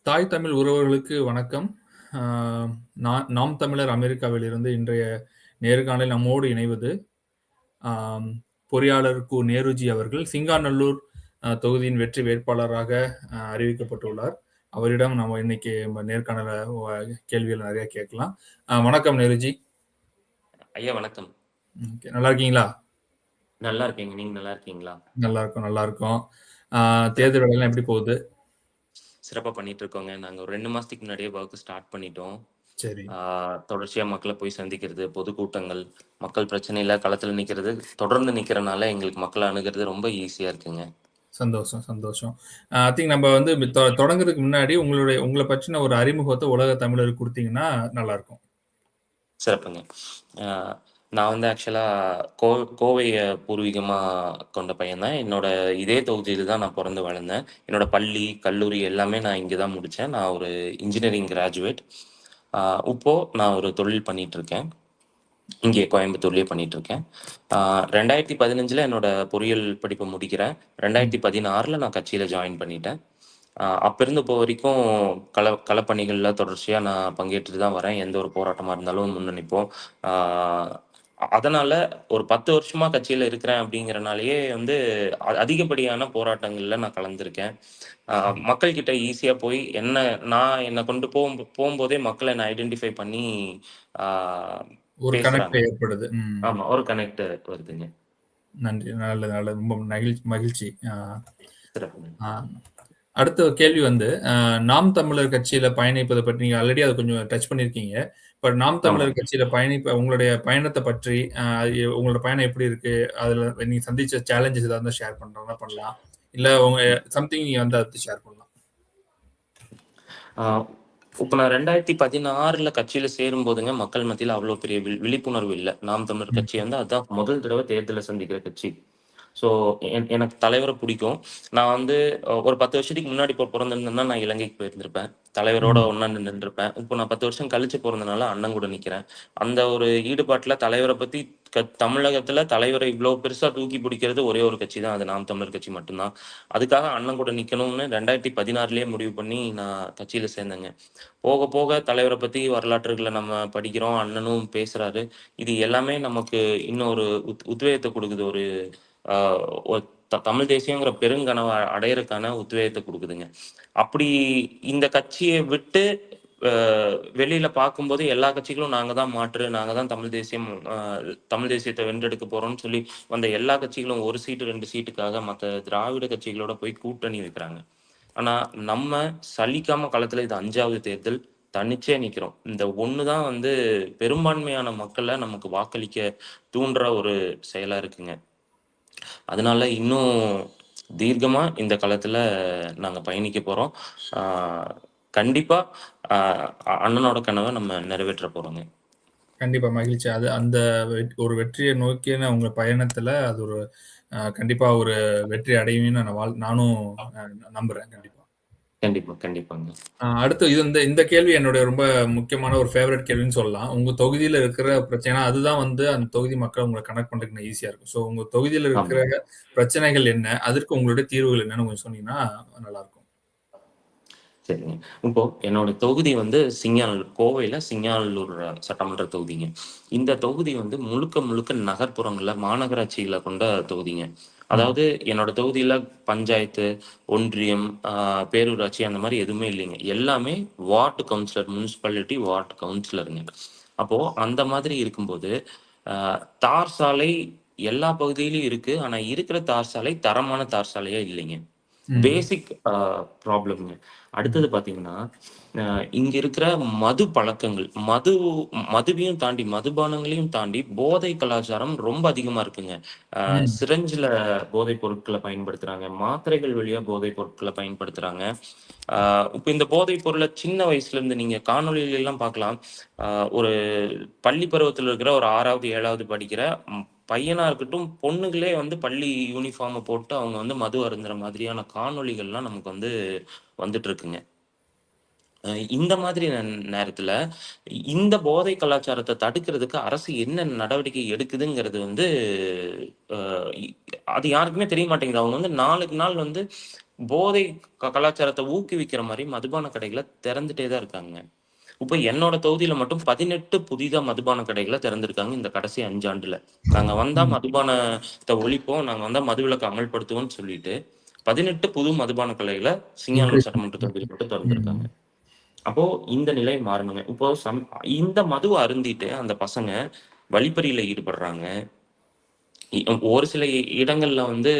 தாய் தமிழ் உறவுகளுக்கு வணக்கம். ஆ நாம் தமிழர் அமெரிக்காவிலிருந்து இன்றைய நேர்காணலில் நம்மோடு இணைவது, ஆம் பொறியாளர் நேருஜி அவர்கள். சிங்காநல்லூர் தொகுதியின் வெற்றி வேட்பாளராக அறிவிக்கப்பட்டுள்ளார். அவரிடம் நம்ம இன்னைக்கு நேர்காணல கேள்விகள் நெறைய கேட்கலாம். வணக்கம் நேருஜி. ஐயா வணக்கம். நல்லா இருக்கீங்களா? நல்லா இருக்கேங்க. நீங்க நல்லா இருக்கீங்களா? நல்லா இருக்கோம், நல்லா இருக்கோம். தேர்தல் வேலைலாம் எப்படி போகுது? சிறப்பா பண்ணிட்டு இருக்கோங்க. நாங்க ஒரு 2 மாசத்துக்கு முன்னாடியே வொர்க் ஸ்டார்ட் பண்ணிட்டோம். சரி. தொடர்ச்சியா மக்கள போய் சந்திக்கிறது, பொதுக்கூட்டங்கள், மக்கள் பிரச்சனையில களத்துல நிக்கிறது, தொடர்ந்து நிக்கிறனால எங்களுக்கு மக்கள அணுகுறது ரொம்ப ஈஸியா இருக்குங்க. சந்தோஷம், சந்தோஷம். ஐ திங்க் நம்ம வந்து தொடங்குறதுக்கு முன்னாடி உங்கள பற்றின ஒரு அறிமுகத்த உலக தமிழருக்கு குடுத்தீங்கன்னா நல்லாருக்கும். சிறப்புங்க. அ நான் வந்து ஆக்சுவலா கோவைய பூர்வீகமா கொண்ட பையன் தான். என்னோட இதே தொகுதியில தான் நான் பொறந்து வளர்ந்தேன். என்னோட பள்ளி, கல்லூரி எல்லாமே நான் இங்க தான் முடிச்சேன். நான் ஒரு இன்ஜினியரிங் கிராஜுவேட். அ இப்போ நான் ஒரு தொழில் பண்ணிட்டுருக்கேன். இங்கே கோயம்புத்தூர்லயே பண்ணிட்டுருக்கேன். 2015ல என்னோட பொறியியல் படிப்ப முடிக்கிறேன். ம். 2016ல நான் கட்சியில ஜாயின் பண்ணிட்டேன். அப்ப இருந்து இப்போ வரைக்கும் களப்பணிகள்ல தொடர்ச்சியா நான் பங்கேற்றுட்டு தான் வரேன். எந்த ஒரு போராட்டமா இருந்தாலும் முன்னணிப்போம். ஆ அதனால ஒரு 10 வருஷமா கட்சியில இருக்கிறேன் அப்படிங்கிறனாலயே வந்து அதிகப்படியான போராட்டங்கள்ல நான் கலந்திருக்கேன். மக்கள் கிட்ட ஈஸியா போய் என்ன கொண்டு போம்போதே மக்கள் என்ன ஐடென்டிஃபை பண்ணி ஆ ஒரு கனெக்ட் பேசுறாங்க. ஏற்படுது. ம். ஆமா. ஒரு கனெக்ட் வருதுங்க. நன்றி. நல்லது, நல்லது. ரொம்ப மகிழ்ச்சி. சிறப்புங்க. ஆ அடுத்த கேள்வி வந்து, நாம் தமிழர் கட்சியில பயணிப்பத பற்றி நீங்க ஆல்ரெடி அத கொஞ்சம் டச் பண்ணியிருக்கீங்க. இப்ப நாம் தமிழர் ஆமாங்க. கட்சியில உங்களுடைய பயணத்த பற்றி, உங்களோட பயணம் எப்படி இருக்கு? அதுல நீங்க சந்திச்ச சேலஞ்சஸ் ஏதாவது இருந்தா ஷேர் பண்றதுனா பண்ணலாம். இல்ல சம்திங் நீங்க வந்து அத ஷேர் பண்ணலாம். ஆ இப்ப நான் 2016ல கட்சியில சேரும்போதுங்க, மக்கள் மத்தியில அவ்வளோ பெரிய விழிப்புணர்வு இல்ல. நாம் தமிழர் ம். கட்சி வந்து அதான் முதல் தடவ தேர்தல சந்திக்கிற கட்சி. ஸோ எனக்கு தலைவர புடிக்கும். நான் வந்து ஒரு 10 வருஷத்துக்கு முன்னாடி பொறந்திருந்தேன்னா, நான் இலங்கைக்கு போயிருந்திருப்பேன். தலைவரோட ம். ஒண்ணா நின்னுருப்பேன். இப்போ நான் 10 வருஷம் கழிச்சு பொறந்தனால அண்ணன் கூட நிக்கிறேன். அந்த ஒரு ஈடுபாட்டுல தலைவர பத்தி தமிழகத்துல தலைவர இவ்ளோ பெருசா தூக்கி பிடிக்கிறது ஒரே ஒரு கட்சி தான். அது நாம் தமிழர் கட்சி மட்டும் தான். அதுக்காக அண்ணன் கூட நிக்கணும்னு 2016லயே முடிவு பண்ணி நான் கட்சியில சேர்ந்தேங்க. போக போக தலைவர பத்தி வரலாற்றுகள நம்ம படிக்கிறோம். அண்ணனும் பேசுறாரு. இது எல்லாமே நமக்கு இன்னும் ஒரு உத்வேகத்த குடுக்குது. ஒரு ஆ ஒ தமிழ் தேசியங்கிற பெருங்கனவ அடையறக்கான உத்வேகத்த குடுக்குதுங்க. அப்படி இந்த கட்சிய விட்டு அ வெளியில பார்க்கும்போது எல்லா கட்சிகளும் நாங்க தான் மாற்று, நாங்க தான் தமிழ் தேசியத்த வென்றெடுக்க போறோம்னு சொல்லி வந்த எல்லா கட்சிகளும் 1 சீட்டு, 2 சீட்டுக்காக மத்த திராவிட கட்சிகளோட போய் கூட்டணி வைக்கிறாங்க. ஆனா நம்ம சலிக்காம களத்துல இது 5வது தேர்தல். தனிச்சே நிக்கிறோம். இந்த ஒண்ணு தான் வந்து பெரும்பான்மையான மக்கள நமக்கு வாக்களிக்க தூண்டுற ஒரு செயலா இருக்குங்க. அதனால இன்னும் தீர்க்கமா இந்த களத்துல நாங்க பயணிக்க போறோம். ஆ கண்டிப்பா அ அண்ணனோட கனவ நம்ம நிறைவேற்ற போறோங்க. கண்டிப்பா மகிழ்ச்சி. அது அந்த ஒரு வெற்றிய நோக்கின உங்க பயணத்துல அது ஒரு கண்டிப்பா ஒரு வெற்றி அடைவீங்கன்னு நானும் அ நம்புறேன் கண்டிப்பா. கண்டிப்பா, கண்டிப்பாங்க. அடுத்து இந்த இந்த கேள்வி என்னுடைய ரொம்ப முக்கியமான ஒரு ஃபேவரைட் கேள்வின்னு சொல்லலாம். உங்க தொகுதியில இருக்கிற பிரச்சனை அதுதான் வந்து அந்த தொகுதி மக்கள் உங்கள கனெக்ட் பண்றதுக்கு ஈஸியா இருக்கும். உங்க தொகுதியில ஆமா. இருக்கிற பிரச்சனைகள் என்ன? அதற்கு உங்களுடைய தீர்வுகள் என்னன்னு கொஞ்சம் சொன்னீங்கன்னா நல்லாருக்கும். சரிங்க. இப்போ என்னோட தொகுதி வந்து சிங்காநல்லூர். கோவையில சிங்காநல்லூர் சட்டமன்ற தொகுதிங்க. இந்த தொகுதி வந்து முழுக்க முழுக்க நகர்ப்புறங்கள்ல, மாநகராட்சிகள கொண்ட தொகுதிங்க. ம். அதாவது என்னோட தொகுதியில பஞ்சாயத்து, ஒன்றியம், பேரூராட்சி அந்த மாரி எதுவுமே இல்லைங்க. எல்லாமே வார்டு கவுன்சிலர், முனிசிபாலிட்டி வார்டு கவுன்சிலருங்க. அப்போ அந்த மாதிரி இருக்கும்போது, அ தார் சாலை எல்லா பகுதியிலயும் இருக்கு. ஆனா இருக்கிற தார் சாலை தரமான தார் சாலையா இல்லைங்க. ம். பேசிக் ப்ராப்ளம்ங்க. ம். அடுத்தது பார்த்தீங்கன்னா, அ இங்க இருக்கிற மது பழக்கங்கள், மதுவையும் தாண்டி, மதுபானங்களையும் தாண்டி போதை கலாச்சாரம் ரொம்ப அதிகமா இருக்குங்க. ம். சிரஞ்சில போதைப் பொருட்கள பயன்படுத்துறாங்க. மாத்திரைகள் வழியா போதைப் பொருட்கள பயன்படுத்துறாங்க. அ இப்ப இந்த போதைப் பொருள சின்ன வயசுலேருந்து நீங்க காணொளிலலாம் பார்க்கலாம். அ ஒரு பள்ளி பருவத்தில இருக்கிற ஒரு 6வது, 7வது படிக்கிற பையனா இருக்கட்டும், பொண்ணுங்களே வந்து பள்ளி யூனிஃபார்ம போட்டு அவங்க வந்து மது அருந்துற மாதிரியான காணொளிகள்லாம் நமக்கு வந்து வந்துட்டுருக்குங்க. இந்த மாதிரி நேரத்துல இந்த போதை கலாச்சாரத்தை தடுக்கிறதுக்கு அரசு என்ன நடவடிக்கை எடுக்குதுங்கிறது வந்து அஹ், இ- அது யாருக்குமே தெரிய மாட்டேங்குது. அவங்க வந்து நாளுக்கு நாள் வந்து போதை கலாச்சாரத்தை ஊக்குவிக்கிற மாதிரி மதுபான கடைகளை திறந்துட்டே தான் இருக்காங்க. இப்போ என்னோட தொகுதியில மட்டும் 18 புதிதா மதுபான கடைகளை திறந்திருக்காங்க இந்த கடைசி 5 ஆண்டுல. நாங்க வந்தா ம். மதுபானத்தை ஒழிப்போம், நாங்க வந்தா மதுவிலக்கு அமல்படுத்துவோம்னு சொல்லிட்டு 18 புது மதுபான கடைகளை சிங்கானூர் இன்க்ரீஸ் சட்டமன்ற தொகுதியில் மட்டும் ம். திறந்திருக்காங்க. அப்போ இந்த நிலை மாறணுங்க. இப்போ இந்த மதுவை அருந்திட்டு அந்த பசங்க வழிப்பறியில ஈடுபடுறாங்க. ஒரு சில இடங்கள்ல வந்து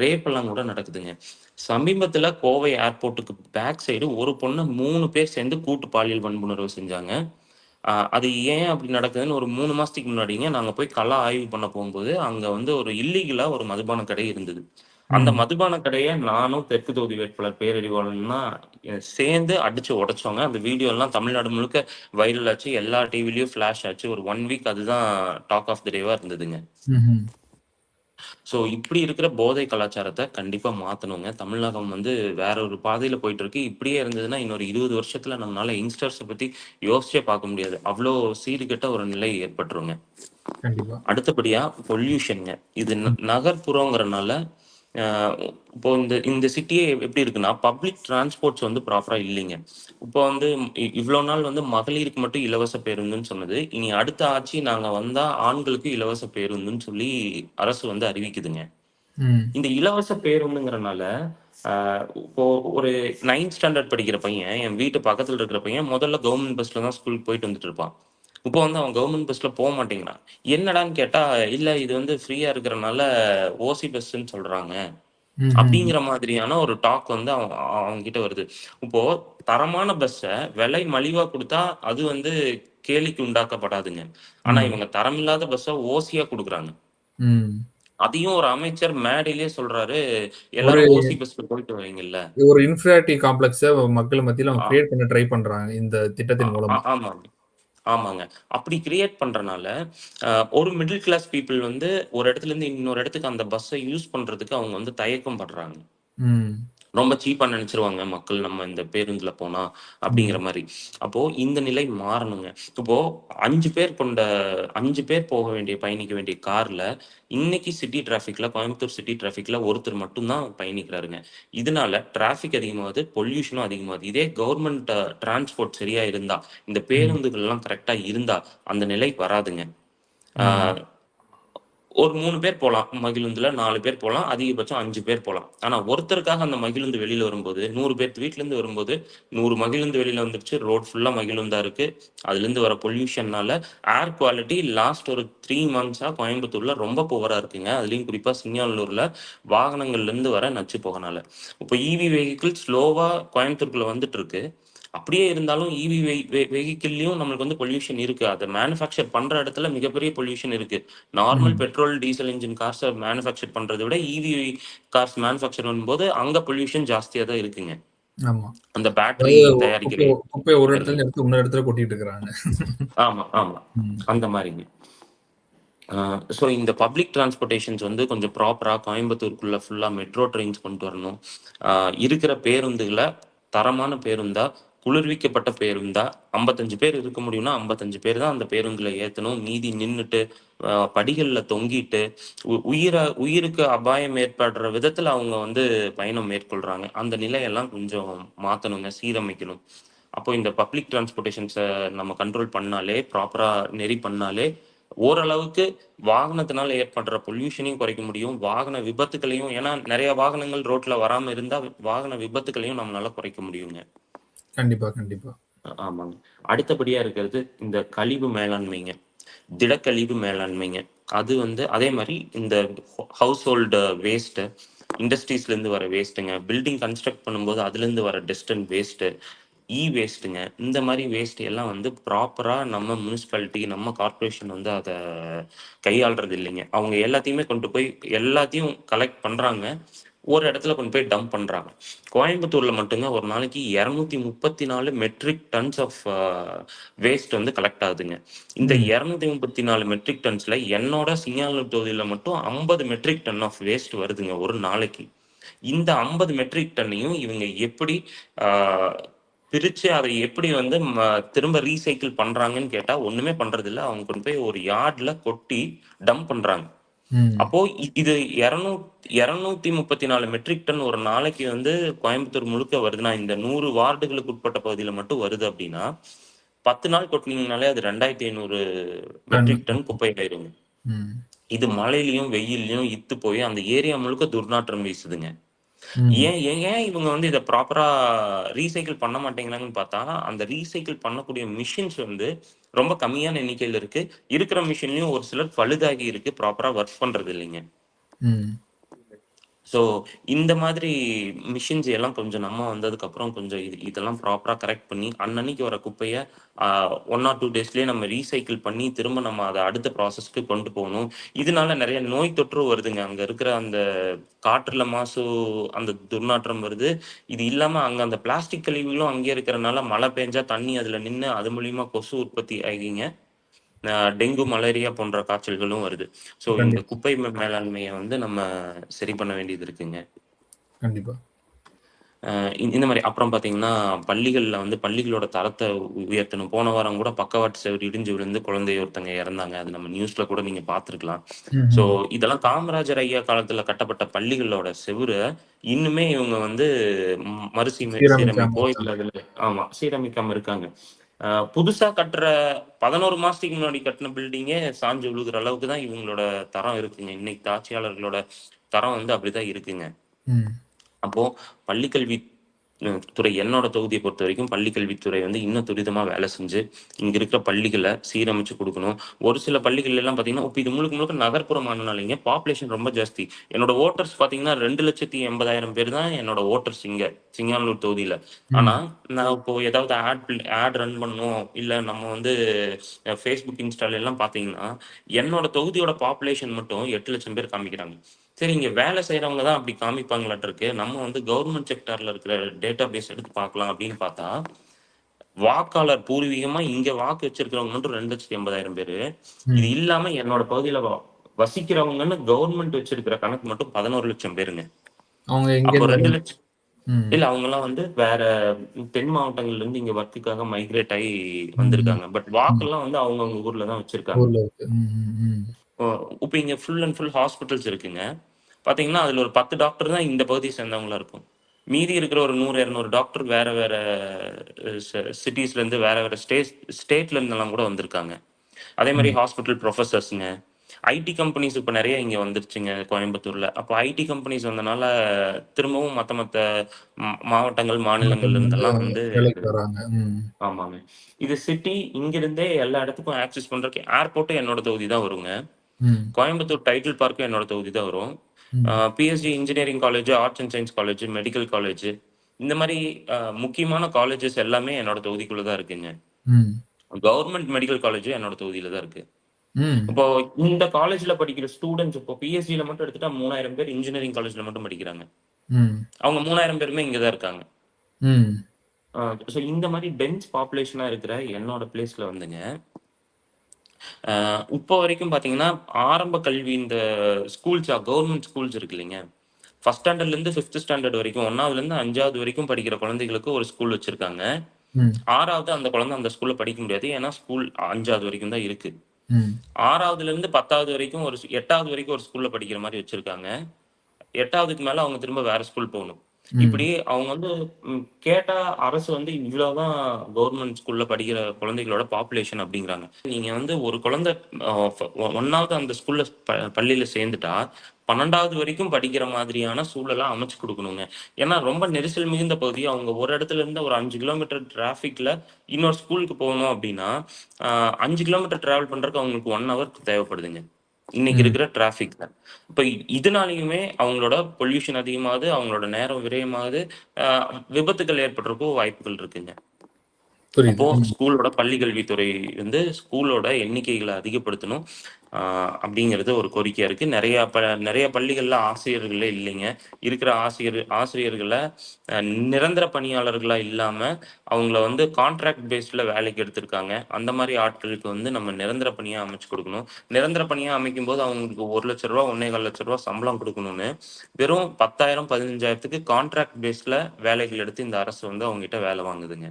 ரேப் எல்லாம் கூட நடக்குதுங்க. சமீபத்துல கோவை ஏர்போர்ட்டுக்கு பேக் சைடு ஒரு பொண்ண 3 பேர் சேர்ந்து கூட்டு பாலியல் வன்புணர்வு செஞ்சாங்க. அது ஏன் அப்படி நடக்குதுன்னு ஒரு 3 மாசத்துக்கு முன்னாடிங்க நாங்க போய் கள ஆய்வு பண்ண போகும்போது, அங்க வந்து ஒரு இல்லீகலா ஒரு மதுபான கடை இருந்தது. அந்த ம். மதுபான கடைய நானும் தெற்கு தொகுதி வேட்பாளர் பேரறிவாளன்னா சேர்ந்து அடிச்சு உடைச்சோங்க. அந்த வீடியோ எல்லாம் தமிழ்நாடு முழுக்க வைரல் ஆச்சு. எல்லா டிவிலயும் ஃபிளாஷ் ஆச்சு. ஒரு 1 வீக் அதுதான் டாக் ஆஃப் தி டேவா இருந்ததுங்க. ம்ஹ்ம். ஸோ இப்படி இருக்கிற போதை கலாச்சாரத்த கண்டிப்பா மாத்தணுங்க. தமிழகம் வந்து வேற ஒரு பாதையில போயிட்டு இருக்கு. இப்படியே இருந்ததுன்னா, இன்னொரு 20 வருஷத்துல நம்மளால யங்ஸ்டர்ஸ பத்தி யோசிச்சே பார்க்க முடியாது. அவ்ளோ சீர்கெட்ட ஒரு நிலை ஏற்பட்டுருங்க. கண்டிப்பா. அடுத்தபடியா பொல்யூஷன்ங்க. இது ம். நகர்ப்புறங்கிறனால, அ இப்போ இந்த இந்த சிட்டியே எப்படி இருக்குன்னா, பப்ளிக் டிரான்ஸ்போர்ட்ஸ் வந்து ப்ராப்பரா இல்லைங்க. இப்போ வந்து இவ்ளோ நாள் வந்து மகளிருக்கு மட்டும் இலவச பேருந்துன்னு சொன்னது, இனி அடுத்த ஆட்சி நாங்க வந்தா ஆண்களுக்கு இலவச பேருந்துன்னு சொல்லி அரசு வந்து அறிவிக்குதுங்க. ம். இந்த இலவச பேருந்துங்கிறனால, அ இப்போ ஒரு 9த் ஸ்டாண்டர்ட் படிக்கிற பையன், என் வீட்டு பக்கத்துல இருக்கிற பையன் முதல்ல கவர்மெண்ட் பஸ்ல தான் ஸ்கூலுக்கு போயிட்டு வந்துட்டு இருப்பான். இப்போ வந்து அவன் கவர்மெண்ட் பஸ்ல மாட்டேங்கிறான். என்னடான்னு கேட்டா, "இல்ல இது வந்து ஃப்ரீயா இருக்கிறனால ஓசி பஸ்ன்னு சொல்றாங்க." ம்ஹ்ம். அப்படிங்கிற மாதிரியான ஒரு டாக் வந்து அவன்கிட்ட வருது. இப்போ தரமான பஸ்ஸ விலை மலிவா குடுத்தா, அது வந்து கேலிக்கு உண்டாக்கப்படாதுங்க. ஆனா ம். இவங்க தரமில்லாத பஸ்ஸ ஓசியா குடுக்குறாங்க. ம். அதையும் ஒரு அமைச்சர் மேடையிலேயே சொல்றாரு, ஒரு "எல்லாரும் ஓசி பஸ்ல போயிட்டு வரீங்கல்ல." ஒரு இன்ஃபிரியாரிட்டி காம்ப்ளெக்ஸ மக்கள் மத்தியில அவங்க கிரியேட் பண்ண ட்ரை பண்றாங்க. இந்த திட்டத்தின் மூலமா. ஆமாங்க, ஆமாங்க. அப்படி கிரியேட் பண்றனால, அ ஒரு மிடில் கிளாஸ் பீப்பிள் வந்து ஒரு இடத்துல இருந்து இன்னொரு இடத்துக்கு அந்த பஸ்ஸ யூஸ் பண்றதுக்கு அவங்க வந்து தயக்கம் படுறாங்க. ம். ரொம்ப சீப்பா நெனச்சுருவாங்க மக்கள் நம்ம இந்த பேருந்துல போனா, அப்படிங்கிற ம். மாரி. அப்போ இந்த நிலை மாறணுங்க. இப்போ 5 பேர் கொண்ட 5 பேர் போக வேண்டிய பயணிக்க வேண்டிய கார்ல, இன்னைக்கு சிட்டி டிராஃபிக்ல கோயம்புத்தூர் சிட்டி டிராஃபிக்ல ஒருத்தர் மட்டும் தான் பயணிக்கிறாருங்க. இதனால டிராஃபிக் அதிகமாகுது, பொல்யூஷனும் அதிகமாகுது. இதே கவர்மெண்ட் டிரான்ஸ்போர்ட் சரியா இருந்தா, இந்த ம். பேருந்துகள்லாம் கரெக்ட்டா இருந்தா, அந்த நிலை வராதுங்க. ஆ ம். ஒரு 3 பேர் போலாம். மகிழுந்துல 4 பேர் போலாம். அதிகபட்சம் 5 பேர் போலாம். ஆனா ஒருத்தருக்காக அந்த மகிழுந்து வெளில வரும்போது, 100 பேர் வீட்லருந்து வரும்போது, 100 மகிழுந்து வெளில வந்துருச்சு. ரோட் ஃபுல்லா மகிழுந்தா இருக்கு. அதுலருந்து வர பொல்யூஷன்னால ஏர் குவாலிட்டி லாஸ்ட் ஒரு 3 மந்த்ஸா கோயம்புத்தூர்ல ரொம்ப புவரா இருக்குங்க. அதுலயும் குறிப்பா சிங்காநல்லூர்ல வாகனங்கள்லருந்து வர நச்சு புகைனால. இப்போ ஈவி வெஹிக்கிள் ஸ்லோவா கோயம்புத்தூருக்குள்ள வந்துட்டு இருக்கு. அப்படியே இருந்தாலும் ஈவி வெஹிக்கிள்லயும் நம்மளுக்கு வந்து பொல்யூஷன் இருக்கு. அத மேனுஃபேக்சர் பண்ற இடத்துல மிகப்பெரிய பொல்யூஷன் இருக்கு. நார்மல் ம். பெட்ரோல், டீசல் என்ஜின் கார்ஸ மேனுஃபேக்சர் பண்றத விட, ஈவி கார்ஸ் மேனுஃபேக்சர் பண்ணும்போது, அங்க பொல்யூஷன் ஜாஸ்தியா தான் இருக்குங்க. ஆமா. அந்த பேட்டரி அதாவது தயாரிக்கிற குப்பைய குப்பைய ஒரு இடத்துல இடத்துல. இருந்து எடுத்து இன்னொரு இடத்துல கொட்டிட்டு இருக்கிறாங்க. ஆமா, ஆமா. ம். அந்த மாரிங்க. ஸோ இந்த பப்ளிக் டிரான்ஸ்போர்டேஷன்ஸ் வந்து கொஞ்சம் ப்ராப்பரா கோயம்புத்தூருக்குள்ள ஃபுல்லா மெட்ரோ ட்ரெயின்ஸ் கொண்டு வரணும். இருக்கிற பேருந்துகள தரமான பேருந்தா, குளிர்விக்கப்பட்ட பேருந்தா 55 பேர் இருக்க முடியும்னா, 55 பேர் தான் அந்த பேருந்துல ஏத்தணும். மீதி நின்னுட்டு, படிகள்ல தொங்கிட்டு, உயிருக்கு அபாயம் ஏற்படுற விதத்துல அவங்க வந்து பயணம் மேற்கொள்றாங்க. அந்த நிலையெல்லாம் கொஞ்சம் மாத்தணுங்க, சீரமைக்கணும். அப்போ இந்த பப்ளிக் டிரான்ஸ்போர்டேஷன்ஸ நம்ம கண்ட்ரோல் பண்ணாலே, ப்ராப்பரா நெறி பண்ணாலே, ஓரளவுக்கு வாகனத்தினால ஏற்படுற பொல்யூஷனையும் குறைக்க முடியும். வாகன விபத்துக்களையும் ஏன்னா நெறைய வாகனங்கள் ரோட்ல வராம இருந்தா, வாகன விபத்துக்களையும் நம்மளால குறைக்க முடியுங்க. கண்டிப்பா, கண்டிப்பா. ஆமாங்க. அடுத்தபடியா இருக்கிறது இந்த கழிவு மேலாண்மைங்க. திடக்கழிவு மேலாண்மைங்க. அது வந்து அதே மாரி இந்த ஹவுஸ் ஹோல்டு வேஸ்ட்டு, இண்டஸ்ட்ரீஸ்லேருந்து வர வேஸ்ட்டுங்க, பில்டிங் கன்ஸ்ட்ரக்ட் பண்ணும்போது அதுலேருந்து வர டஸ்ட் அண்ட் வேஸ்ட்டு, வேஸ்ட்டுங்க. இந்த மாரி வேஸ்ட் எல்லாம் வந்து ப்ராப்பரா நம்ம முனிசிபாலிட்டி, நம்ம கார்ப்பரேஷன் வந்து அத கையாள்றது இல்லைங்க. அவங்க எல்லாத்தையுமே கொண்டு போய் எல்லாத்தையும் கலெக்ட் பண்றாங்க. ஒரு இடத்துல கொண்டு போய் டம்ப் பண்றாங்க. கோயம்புத்தூர்ல மட்டுங்க ஒரு நாளைக்கு 234 மெட்ரிக் டன்ஸ் ஆஃப் வேஸ்ட் வந்து கலெக்ட் ஆகுதுங்க. இந்த ம். 234 மெட்ரிக் டன்ஸ்ல என்னோட சிங்காநல்லூர் தொகுதியில மட்டும் 50 மெட்ரிக் டன் ஆஃப் வேஸ்ட் வருதுங்க ஒரு நாளைக்கு. இந்த 50 மெட்ரிக் டன்னையும் இவங்க எப்படி ஆ பிரிச்சு அதை எப்படி வந்து திரும்ப ரீசைக்கிள் பண்றாங்கன்னு கேட்டா ஒண்ணுமே பண்றது இல்ல. அவங்க கொண்டு போய் ஒரு யார்ட்ல கொட்டி டம்ப் பண்றாங்க. ம். அப்போ இது 234 மெட்ரிக் டன் ஒரு நாளைக்கு வந்து கோயம்புத்தூர் முழுக்க வருதுன்னா, இந்த 100 வார்டுகளுக்கு உட்பட்ட பகுதியில மட்டும் வருது அப்படின்னா, 10 நாள் கொட்டுனீங்கனாலே அது 2500 டன். மெட்ரிக் டன் குப்பை ஆயிருங்க. ம். இது மழையிலயும், வெயில்லயும் இத்து போய் அந்த ஏரியா முழுக்க துர்நாற்றம் வீசுதுங்க. ம். ஏன் ஏன் ஏன் இவங்க வந்து இத ப்ராப்பரா ரீசைக்கிள் பண்ண மாட்டேங்கிறாங்கன்னு பார்த்தா, அந்த ரீசைக்கிள் பண்ணக்கூடிய மிஷின்ஸ் வந்து ரொம்ப கம்மியான எண்ணிக்கையில இருக்கு. இருக்கிற மிஷின்லயும் ஒரு சிலர் பழுதாகி இருக்கு. ப்ராப்பரா ஒர்க் பண்றது இல்லைங்க. ம். ஸோ இந்த மாதிரி மிஷின்ஸ் எல்லாம் கொஞ்சம் நம்ம வந்ததுக்கப்புறம் கொஞ்சம் இதெல்லாம் ப்ராப்பரா கரெக்ட் பண்ணி, அன்னன்னைக்கு வர குப்பைய 1 ஆர் 2 டேஸ்லயே நம்ம ரீசைக்கிள் பண்ணி, திரும்ப நம்ம அத அடுத்த ப்ராசஸ்க்கு கொண்டு போணும். இதனால நெறைய நோய் தொற்று வருதுங்க. அங்க இருக்கிற அந்த காற்றுல மாசு, அந்த துர்நாற்றம் வருது. இது இல்லாம அங்க அந்த பிளாஸ்டிக் கழிவுகளும் அங்கேயே இருக்கிறனால, மழை பெஞ்சா தண்ணி அதுல நின்னு, அது மூலியமா கொசு உற்பத்தி ஆகிங்க. டெங்கு, மலேரியா போன்ற காய்ச்சல்களும் வருது. ஸோ இந்த கண்டிப்பா, குப்பை மேலாண்மைய வந்து நம்ம சரி பண்ண வேண்டியது இருக்குங்க. கண்டிப்பா. அ இந்த மாரி அப்புறம் பார்த்தீங்கன்னா, பள்ளிகள்ல வந்து பள்ளிகளோட தரத்த உயர்த்தணும். போன வாரம் கூட பக்கவாட்டு செவுரு இடிஞ்சு விழுந்து குழந்தை ஒருத்தங்க இறந்தாங்க. அது நம்ம நியூஸ்ல கூட நீங்க பார்த்துருக்கலாம். ஸோ ம்ஹ்ம். இதெல்லாம் காமராஜர் ஐயா காலத்துல கட்டப்பட்ட பள்ளிகளோட செவுர இன்னுமே இவங்க வந்து சீரமைக்காம சீரமைப்போ இருக்காங்க. இல்ல அதுல ஆமா சீரமைக்காம இருக்காங்க. புதுசா கட்டுற 11 மாசத்துக்கு முன்னாடி கட்டுன பில்டிங்கே சாஞ்சு விழுகுற அளவுக்கு தான் இவங்களோட தரம் இருக்குங்க. இன்னைக்கு ஆட்சியாளர்களோட தரம் வந்து அப்படிதான் இருக்குங்க. ம். அப்போ பள்ளிக்கல்வி துறை என்னோட தொகுதிய பொறுத்தவரைக்கும் பள்ளிக்கல்வித்துறை வந்து இன்னும் துரிதமா வேலை செஞ்சு, இங்க இருக்கிற பள்ளிகள சீரமைச்சு குடுக்கணும். ஒரு சில பள்ளிகள்ல எல்லாம் பார்த்தீங்கன்னா, இப்ப இது முழுக்க முழுக்க நகர்ப்புறமானனாலைங்க பாப்புலேஷன் ரொம்ப ஜாஸ்தி. என்னோட வோட்டர்ஸ் பார்த்தீங்கன்னா 2,80,000 பேர் தான் என்னோட வோட்டர்ஸ் இங்க, சிங்கானூர் தொகுதியில. ஆனா, ம். நான் இப்போ ஏதாவது ஆட் ரன் பண்ணணும், இல்ல நம்ம வந்து Facebook, Instaல எல்லாம் பார்த்தீங்கன்னா, என்னோட தொகுதியோட பாப்புலேஷன் மட்டும் 8,00,000 பேர் காமிக்கிறாங்க. சரி, இங்க வேலை செய்றவங்க தான் அப்படி காமிப்பாங்களாட்ருக்கு. நம்ம வந்து கவர்ன்மென்ட் செக்டார்ல இருக்கிற டேட்டாபேஸ் எடுத்து பார்க்கலாம் அப்படின்னு பார்த்தா, வாக்காளர் பூர்வீகமா இங்க வாக்கு வச்சிருக்கிறவங்க மட்டும் 2,80,000 பேரு. இது ம். இல்லாம என்னோட பகுதியில வசிக்கிறவங்கன்னு கவர்ன்மென்ட் வச்சிருக்கிற கணக்கு மட்டும் 11,00,000 பேருங்க. அவங்க அப்போ எங்கேருந்து 2,00,000 ம். இல்ல அவங்கலாம் வந்து வேற தென் மாவட்டங்கள்ல இருந்து இங்க வொர்க்குக்காக மைக்ரேட் ஆயி ம். ம். வந்திருக்காங்க. பட் ம். வாக்கெல்லாம் வந்து அவங்கவங்க ஊர்ல தான் வச்சிருக்காங்க. ஊர்ல இருக்கு. ம். ம். ம். ஓ! இப்ப இங்க ஃபுல் அண்ட் ஃபுல் ஹாஸ்பிட்டல்ஸ் இருக்குங்க. பார்த்தீங்கன்னா, அதுல ஒரு 10 டாக்டர் தான் இந்த பகுதிய சேர்ந்தவங்களா இருக்கும். மீதி இருக்கிற ஒரு 100, 200 டாக்டர் வேற வேற சிட்டீஸ்லேருந்து வேற வேற ஸ்டேட்ல இருந்தெல்லாம் கூட வந்திருக்காங்க. அதே மாரி ம். ஹாஸ்பிட்டல் புரொஃபசர்ஸ்ங்க. ஐடி கம்பெனிஸ் இப்ப நெறைய இங்க வந்துருச்சுங்க கோயம்புத்தூர்ல. அப்ப ஐடி கம்பெனிஸ் வந்தனால திரும்பவும் மத்த மாவட்டங்கள், மாநிலங்கள்ல மாவட்டங்கள்ல இருந்து இருந்தெல்லாம் வந்து வேலைக்கு வராங்க. ம். ஆமாங்க. இது சிட்டி இங்கிருந்தே எல்லா இடத்துக்கும் ஆக்சஸ் பண்றதுக்கு ஏர்போர்ட்டும் என்னோட தொகுதி தான் வருங்க. ம். கோயம்புத்தூர் டைட்டில் பார்க்கும் என்னோட தொகுதி தான் வரும். ம். PSG engineering college, arts and science college, medical college இந்த மாரி முக்கியமான காலேஜஸ் எல்லாமே என்னோட தொகுதிக்குள்ள தான் இருக்குங்க. ம். கவர்ன்மென்ட் மெடிக்கல் காலேஜும் என்னோட தொகுதியில தான் இருக்கு. ம். இப்போ இந்த காலேஜ்ல படிக்கிற ஸ்டூடண்ட்ஸ் இப்போ பிஎஸ்ஜில மட்டும் எடுத்துட்டா 3000 பேர் இன்ஜினியரிங் காலேஜ்ல மட்டும் படிக்கிறாங்க. ம். அவங்க 3000 பேருமே இங்க தான் இருக்காங்க. ம். ஸோ இந்த மாரி டென்ஸ் பாப்புலேஷனா இருக்கிற என்னோட பிளேஸ்ல வந்துங்க, அ இப்போ வரைக்கும் பார்த்தீங்கன்னா, ஆரம்ப கல்வி இந்த கவர்ன்மென்ட் ஸ்கூல்ஸ் இருக்கு இல்லைங்க. 1 ஸ்டாண்டர்ட்லேருந்து 5த் ஸ்டாண்டர்ட் வரைக்கும் 1வதுலேருந்து 5வது வரைக்கும் படிக்கிற குழந்தைகளுக்கு ஒரு ஸ்கூல் வச்சிருக்காங்க. ம். 6வது அந்த குழந்தை அந்த ஸ்கூல்ல படிக்க முடியாது. ஏன்னா ஸ்கூல் 5வது வரைக்கும் தான் இருக்கு. ம். 6வதுலேருந்து 10வது வரைக்கும் 8வது வரைக்கும் ஒரு ஸ்கூல்ல படிக்கிற மாரி வச்சிருக்காங்க. 8வதுக்கு மேல அவங்க திரும்ப வேற ஸ்கூல் போணும். ம். இப்படி அவங்க வந்து கேட்டா அரசு வந்து இவ்வளவுதான் கவர்ன்மென்ட் ஸ்கூல்ல படிக்கிற குழந்தைகளோட பாப்புலேஷன் அப்படிங்கிறாங்க. நீங்க வந்து ஒரு குழந்தை 1வது அந்த ஸ்கூல்ல பள்ளியில சேர்ந்துட்டா, 12வது வரைக்கும் படிக்கிற மாதிரியான சூழல அமைச்சு குடுக்கணுங்க. ஏன்னா ரொம்ப நெரிசல் மிகுந்த பகுதி. அவங்க ஒரு இடத்துல இருந்து ஒரு 5 கிலோமீட்டர் டிராஃபிக்ல இன்னொரு ஸ்கூலுக்கு போகணும் அப்படின்னா, 5 கிலோமீட்டர் டிராவல் பண்றதுக்கு அவங்களுக்கு 1 ஹவர் தேவைப்படுதுங்க. இன்னைக்கு ம். இருக்கிற டிராஃபிக்ல. இப்ப இதனாலயுமே அவங்களோட பொல்யூஷன் அதிகமாகுது, அவங்களோட நேரம் விரயமாகுது, அ விபத்துக்கள் ஏற்படுறதுக்கும் வாய்ப்புகள் இருக்குங்க. புரியுது. அப்போ ம். ஸ்கூலோட பள்ளி கல்வித்துறை வந்து ஸ்கூலோட எண்ணிக்கைகள அதிகப்படுத்தணும். ஆ அப்படிங்கிறது ஒரு கோரிக்கையா இருக்கு. நெறைய பள்ளிகள்ல ஆசிரியர்களே இல்லைங்க. இருக்கிற ஆசிரியர்கள அ நிரந்தர பணியாளர்களா இல்லாம, அவங்கள வந்து கான்ட்ராக்ட் பேஸ்ட்ல வேலைக்கு எடுத்திருக்காங்க. அந்த மாரி ஆட்களுக்கு வந்து நம்ம நிரந்தர பணியா அமைச்சு குடுக்கணும். நிரந்தர பணியா அமைக்கும்போது அவங்களுக்கு ரூ. 1,00,000 ரூ. 1,25,00,000 சம்பளம் குடுக்கணும்னு, வெறும் 10,000 15,000க்கு கான்ட்ராக்ட் பேஸ்ட்ல வேலைகள் எடுத்து இந்த அரசு வந்து அவங்ககிட்ட வேலை வாங்குதுங்க.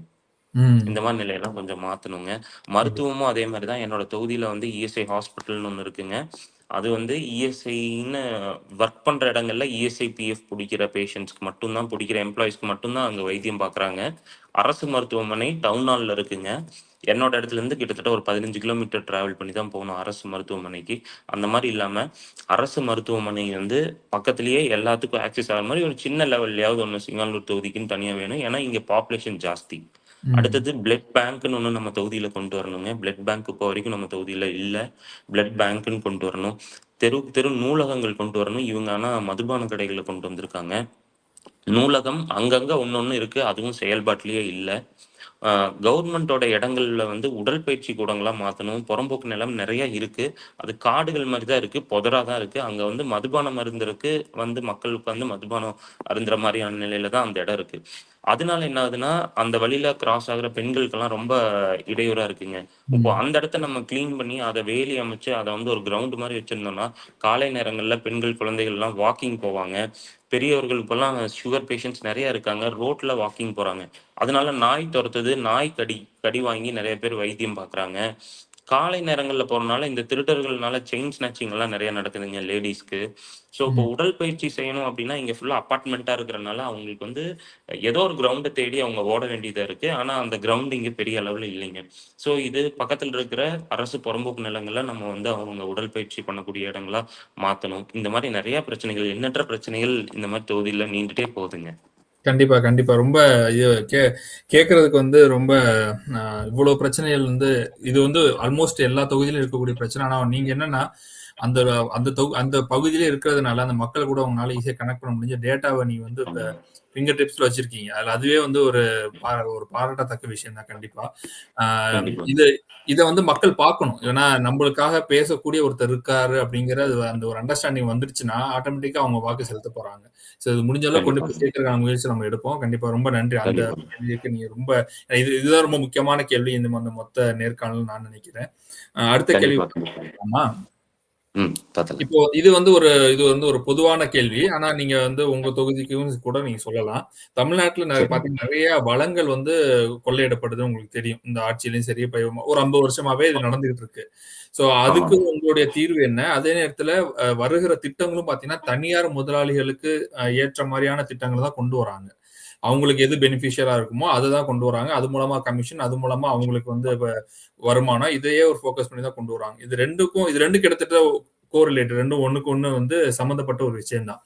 ம். இந்த மாதிரி நிலையெல்லாம் கொஞ்சம் மாற்றணுங்க. கண்டிப்பா. மருத்துவமும் அதே மாதிரி தான். என்னோட தொகுதியில் வந்து இஎஸ்ஐ ஹாஸ்பிட்டல்னு ஒன்று இருக்குங்க. அது வந்து இஎஸ்ஐன்னு ஒர்க் பண்ணுற இடங்கள்ல இஎஸ்ஐ பிஎஃப் பிடிக்கிற பேஷண்ட்ஸ்க்கு மட்டும்தான், பிடிக்கிற எம்ப்ளாயிஸ்க்கு மட்டும்தான் அங்கே வைத்தியம் பார்க்குறாங்க. அரசு மருத்துவமனை டவுன் ஹாலில் இருக்குங்க. என்னோட இடத்துலேருந்து கிட்டத்தட்ட ஒரு 15 கிலோமீட்டர் டிராவல் பண்ணி தான் போகணும் அரசு மருத்துவமனைக்கு. அந்த மாதிரி இல்லாமல் அரசு மருத்துவமனை வந்து பக்கத்துலேயே எல்லாத்துக்கும் ஆக்சஸ் ஆகிற மாதிரி ஒரு சின்ன லெவல்லையாவது ஒன்று சிங்கானூர் தொகுதிக்குன்னு தனியாக வேணும். ஏன்னா இங்கே பாப்புலேஷன் ஜாஸ்தி. ம். அடுத்தது பிளட் பேங்க்னு ஒன்று நம்ம தொகுதியில் கொண்டு வரணுங்க. பிளட் பேங்க் இப்போ வரைக்கும் நம்ம தொகுதியில் இல்லை. பிளட் பேங்க்னு கொண்டு வரணும். தெருவுக்கு தெரு நூலகங்கள் கொண்டு வரணும். இவங்க ஆனால் மதுபான கடைகளை கொண்டு வந்திருக்காங்க. நூலகம் அங்கங்க ஒன்னொன்னு இருக்கு. அதுவும் செயல்பாட்டிலேயே இல்ல. கவர்மெண்ட்டோட இடங்கள்ல வந்து உடற்பயிற்சி கூடங்களா மாத்தணும். புறம்போக்கு நிலம் நெறைய இருக்கு. அது காடுகள் மாரி தான் இருக்கு. புதரா தான் இருக்கு. அங்க வந்து மதுபானம் அருந்தறக்கு வந்து மக்கள் உட்கார்ந்து மதுபானம் அருந்துற மாரியான நிலையில தான் அந்த இடம் இருக்கு. அதனால என்ன ஆகுதுன்னா, அந்த வழியில கிராஸ் ஆகுற பெண்களுக்கெல்லாம் ரொம்ப இடையூறா இருக்குங்க. இப்போ ம். அந்த இடத்த நம்ம கிளீன் பண்ணி, அத வேலி அமைச்சு, அத வந்து ஒரு கிரவுண்ட் மாரி வச்சிருந்தோம்னா, காலை நேரங்கள்ல பெண்கள், குழந்தைகள்லாம் வாக்கிங் போவாங்க. பெரியவர்கள் இப்பல்லாம் சுகர் பேஷண்ட்ஸ் நெறைய இருக்காங்க. ரோட்ல வாக்கிங் போறாங்க. அதனால நாய் தொரத்துது, நாய் கடி கடி வாங்கி நெறைய பேர் வைத்தியம் பார்க்குறாங்க. காலை நேரங்கள்ல போறனால இந்த திருடர்கள்னால செயின் ஸ்நாச்சிங் எல்லாம் நெறைய நடக்குதுங்க லேடீஸ்க்கு. ஸோ இப்போ ம். உடற்பயிற்சி செய்யணும் அப்டின்னா, இங்க ஃபுல்லா அபார்ட்மெண்ட்டா இருக்கிறனால அவங்களுக்கு வந்து ஏதோ ஒரு கிரவுண்ட தேடி அவங்க ஓட வேண்டியதா இருக்கு. ஆனா அந்த கிரவுண்ட் இங்க பெரிய அளவுல இல்லைங்க. ஸோ இது பக்கத்துல இருக்கிற அரசு புறம்போக்கு நிலங்கள நம்ம வந்து அவங்க உடற்பயிற்சி பண்ணக்கூடிய இடங்களா மாத்தணும். இந்த மாரி நெறைய பிரச்சனைகள், எண்ணற்ற பிரச்சனைகள் இந்த மாரி தொகுதியில நீண்டுட்டே போகுதுங்க. கண்டிப்பா, கண்டிப்பா. ரொம்ப இது கேட்கறதுக்கு வந்து ரொம்ப இவ்வளோ பிரச்சனைகள் வந்து இது வந்து ஆல்மோஸ்ட் எல்லா தொகுதியிலும் இருக்கக்கூடிய பிரச்சனை. ஆனா நீங்க என்னன்னா, அந்த அந்த பகுதியிலே இருக்கிறதுனால, அந்த மக்கள் கூட உங்களால ஈஸியா கனெக்ட் பண்ண முடிஞ்ச டேட்டாவ நீங்க வந்து இப்ப ஃபிங்கர் டிப்ஸ்ல வச்சிருக்கீங்க. அதுவே வந்து ஒரு பாராட்டத்தக்க விஷயம் தான் கண்டிப்பா. ஆ கண்டிப்பா. இது இத வந்து மக்கள் பார்க்கணும். ஏன்னா நம்மளுக்காக பேசக்கூடிய ஒருத்தர் இருக்காரு அப்படிங்கிற அந்த ஒரு அண்டர்ஸ்டாண்டிங் வந்துருச்சுன்னா, ஆட்டோமேட்டிக்கா அவங்க வாக்கு செலுத்த போறாங்க. சோ இது முடிஞ்ச அளவுக்கு கொண்டு போய் கண்டிப்பாங்க. சேர்க்கறதுக்கான முயற்சி நம்ம எடுப்போம். கண்டிப்பா ரொம்ப நன்றி. அந்த கண்டிப்பா. கேள்விக்கு நீங்க ரொம்ப இதுதான் ரொம்ப முக்கியமான கேள்வி அந்த மொத்த நேர்காணல்னு நான் நினைக்கிறேன். அடுத்த கேள்வி கண்டிப்பா, கண்டிப்பா. பார்க்கலாமா? பாத்துடலாம். இப்போ இது வந்து ஒரு பொதுவான கேள்வி. ஆனா நீங்க வந்து உங்க தொகுதிக்கும் கூட நீங்க சொல்லலாம். தமிழ்நாட்டுல சரிங்க. பார்த்தீங்கன்னா, நெறைய வளங்கள் வந்து கொள்ளையிடப்படுது உங்களுக்கு தெரியும். இந்த ஆட்சியிலயும் சரி, இப்ப ஒரு 50 வருஷமாவே இது நடந்துகிட்டு இருக்கு. சோ அதுக்கு ஆமாங்க. உங்களுடைய தீர்வு என்ன? அதே நேரத்துல வருகிற திட்டங்களும் பார்த்தீங்கன்னா, தனியார் முதலாளிகளுக்கு ஏற்ற மாரியான திட்டங்கள தான் கொண்டு வராங்க. அவங்களுக்கு எது பெனிஃபிஷியலா இருக்குமோ, அததான் கொண்டு வராங்க. அது மூலமா கமிஷன், அது மூலமா அவங்களுக்கு வந்து வருமானம். இதையே ஒரு ஃபோக்கஸ் பண்ணி தான் கொண்டு வராங்க. இது 2 கிட்டத்தட்ட கோரிலேட்டட் 2ம் ஒண்ணுக்கு ஒண்ணு வந்து சம்மந்தப்பட்ட ஒரு விஷயம் தான்.